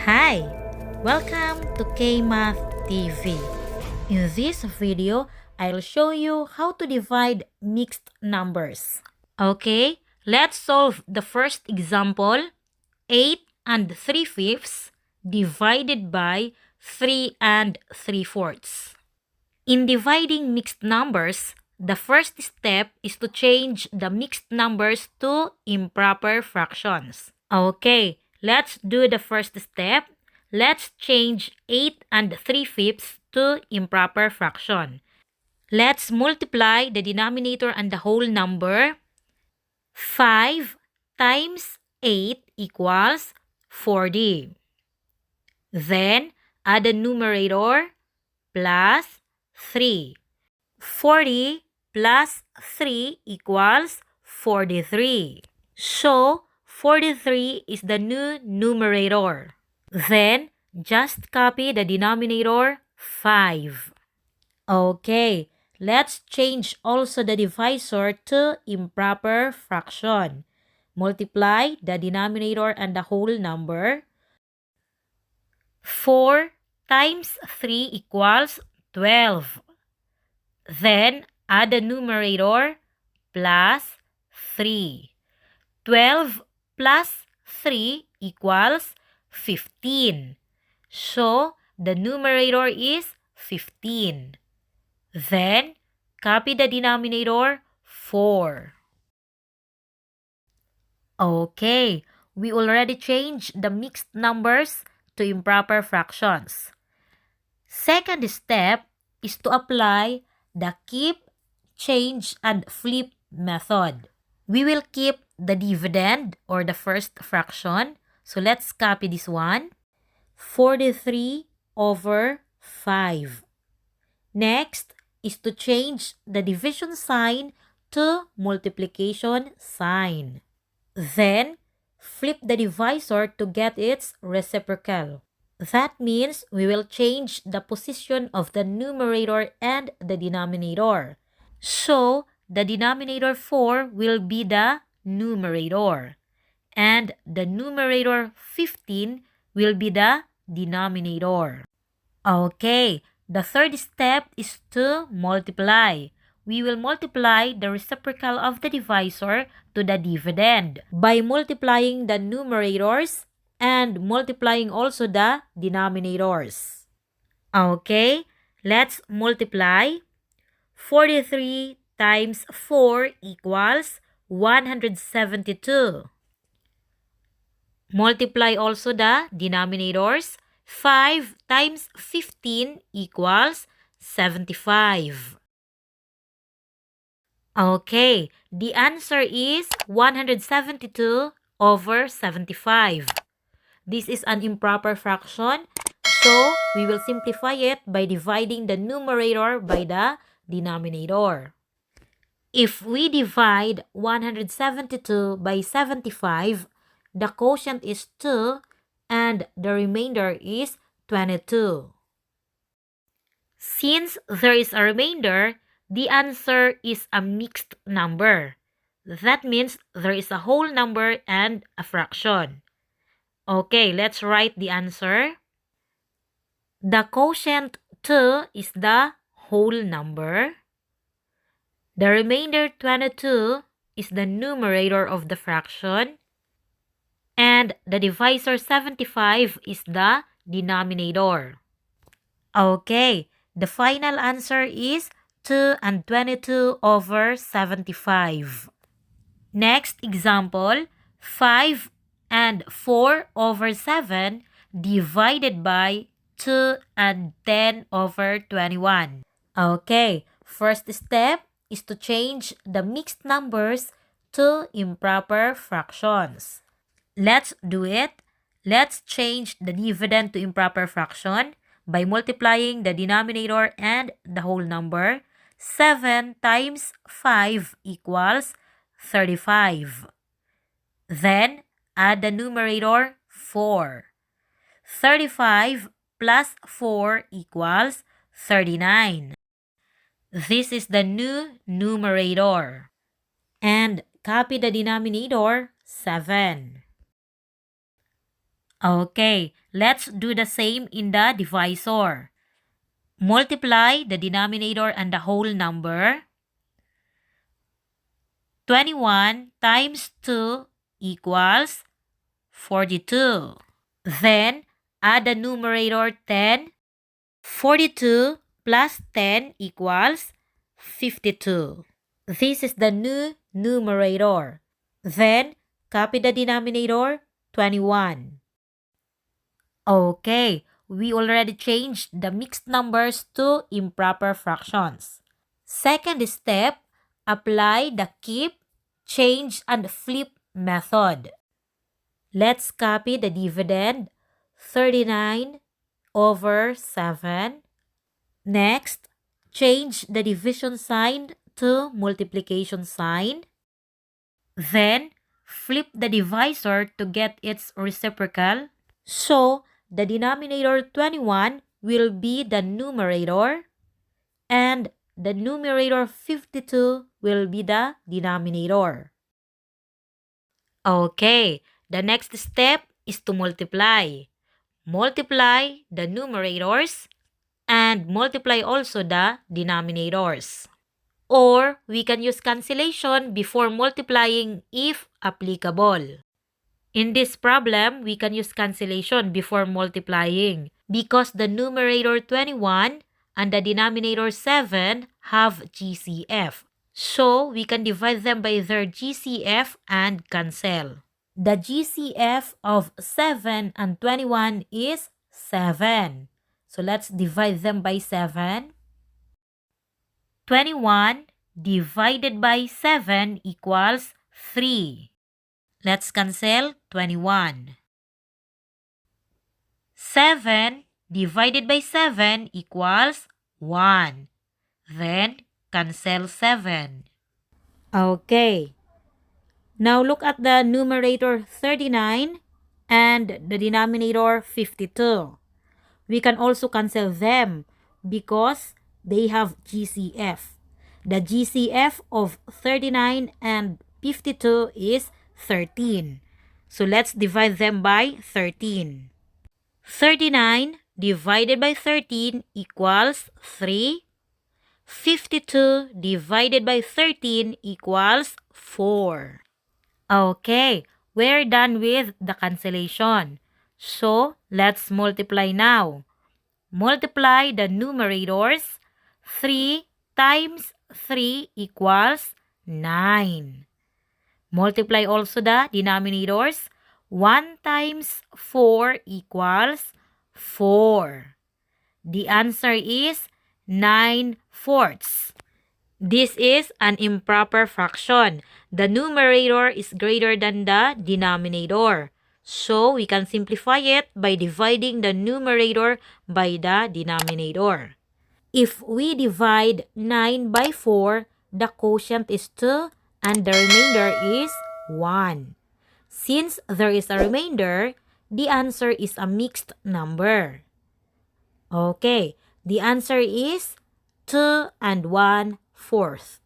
Hi! Welcome to KMath TV. In this video, I'll show you how to divide mixed numbers. Okay, let's solve the first example. 8 and 3/5 divided by 3 and 3/4. In dividing mixed numbers, the first step is to change the mixed numbers to improper fractions. Okay, let's do the first step. Let's change 8 and 3/5 to improper fraction. Let's multiply the denominator and the whole number. 5 times 8 equals 40. Then, add the numerator plus 3. 40 plus 3 equals 43. So, 43 is the new numerator. Then, just copy the denominator 5. Okay, let's change also the divisor to improper fraction. Multiply the denominator and the whole number. 4 times 3 equals 12. Then, add the numerator plus 3. 12 plus 3 equals 15. So, the numerator is 15. Then, copy the denominator 4. Okay, we already changed the mixed numbers to improper fractions. Second step is to apply the keep, change, and flip method. We will keep the dividend or the first fraction. So let's copy this one. 43 over 5. Next is to change the division sign to multiplication sign. Then, flip the divisor to get its reciprocal. That means we will change the position of the numerator and the denominator. So, the denominator 4 will be the numerator. And the numerator 15 will be the denominator. Okay, the third step is to multiply. We will multiply the reciprocal of the divisor to the dividend by multiplying the numerators and multiplying also the denominators. Okay, let's multiply. 43 times 4 equals 172. Multiply also the denominators. 5 times 15 equals 75. Okay, the answer is 172 over 75. This is an improper fraction, so we will simplify it by dividing the numerator by the denominator. If we divide 172 by 75, the quotient is 2 and the remainder is 22. Since there is a remainder, the answer is a mixed number. That means there is a whole number and a fraction. Okay, let's write the answer. The quotient 2 is the whole number. The remainder 22 is the numerator of the fraction. And the divisor 75 is the denominator. Okay, the final answer is 2 and 22 over 75. Next example, 5 and 4 over 7 divided by 2 and 10 over 21. Okay, first step is to change the mixed numbers to improper fractions. Let's do it. Let's change the dividend to improper fraction by multiplying the denominator and the whole number. 7 times 5 equals 35. Then, add the numerator 4. 35 plus 4 equals 39. This is the new numerator. And copy the denominator 7. Okay, let's do the same in the divisor. Multiply the denominator and the whole number. 21 times 2 equals 42. Then, add the numerator 10. 42 plus 10 equals 52. This is the new numerator. Then, copy the denominator, 21. Okay, we already changed the mixed numbers to improper fractions. Second step, apply the keep, change, and flip method. Let's copy the dividend, 39 over 7. Next, change the division sign to multiplication sign. Then, flip the divisor to get its reciprocal. So, the denominator 21 will be the numerator and the numerator 52 will be the denominator. Okay, the next step is to multiply. Multiply the numerators and multiply also the denominators. Or we can use cancellation before multiplying if applicable. In this problem, we can use cancellation before multiplying because the numerator 21 and the denominator 7 have GCF. So, we can divide them by their GCF and cancel. The GCF of 7 and 21 is 7. So, let's divide them by 7. 21 divided by 7 equals 3. Let's cancel 21. 7 divided by 7 equals 1. Then, cancel 7. Okay. Now, look at the numerator 39 and the denominator 52. We can also cancel them because they have GCF. The GCF of 39 and 52 is 13. So let's divide them by 13. 39 divided by 13 equals 3. 52 divided by 13 equals 4. Okay, we're done with the cancellation. So, let's multiply now. Multiply the numerators. 3 times 3 equals 9. Multiply also the denominators. 1 times 4 equals 4. The answer is 9/4. This is an improper fraction. The numerator is greater than the denominator. So, we can simplify it by dividing the numerator by the denominator. If we divide 9 by 4, the quotient is 2 and the remainder is 1. Since there is a remainder, the answer is a mixed number. Okay, the answer is 2 and 1/4.